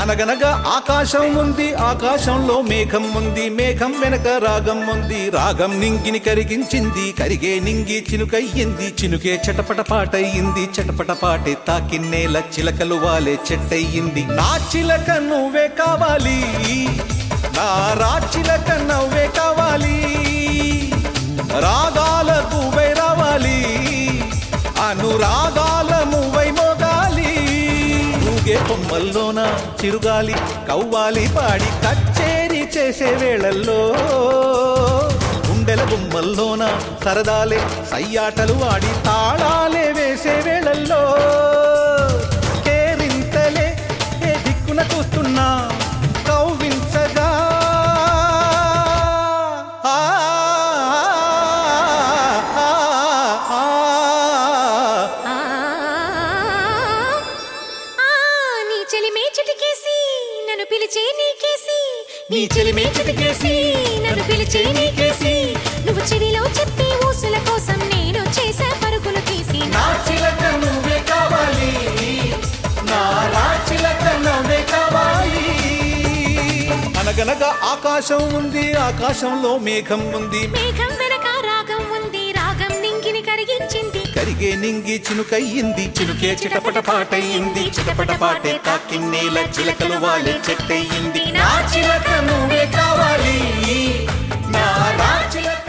అనగనగా ఆకాశం ఉంది, ఆకాశంలో మేఘం ఉంది, మేఘం వెనక రాగం ఉంది, రాగం నింగిని కరిగించింది, కరిగే నింగి చినుకయ్యింది, చినుకే చటపట పాటయ్యింది, చటపట పాటే తాకిన్నేల చిలకలు వాలే చెట్టయ్యింది. నా చిలక నువ్వే కావాలి, నా రాచిలక నవ్వే కావాలి, రాగాలకు వై రావాలి, అనురాగాల మువై మోగాలి. ఊగే కొమ్మల్లోన చిరుగాలి కవ్వాలి పాడి కచ్చేరి చేసే వేళల్లో, గుండెల గుమ్మల్లోన సరదాలే సయ్యాటలు ఆడి తాళాలే వేసే వేళల్లో, కేరింతలే ఏ దిక్కున చూస్తున్నా కవ్వించగా నీ చెలిమే చిటికేసి నన్ను పిలిచే నీకేసి, నువ్వు చెవిలో చెప్పే ఊసుల కోసం నేను చేసే పరుగులు తీసి. నా చిలక నువ్వే కావాలి, నా రాచిలక నవ్వే కావాలి. అనగనగా ఆకాశం ఉంది, ఆకాశంలో మేఘం ఉంది, మేఘం వెనక రాగం ఉంది, రాగం నింగిని కరిగించింది, కరిగే నింగి చినుకయ్యింది, చినుకే చిటపట పాటయ్యింది, చిటపట పాటే తాకిన్నేల చిలకలు వాలే చెట్టయ్యింది. నా చిలక నువ్వే కావాలి, నా రాచిలక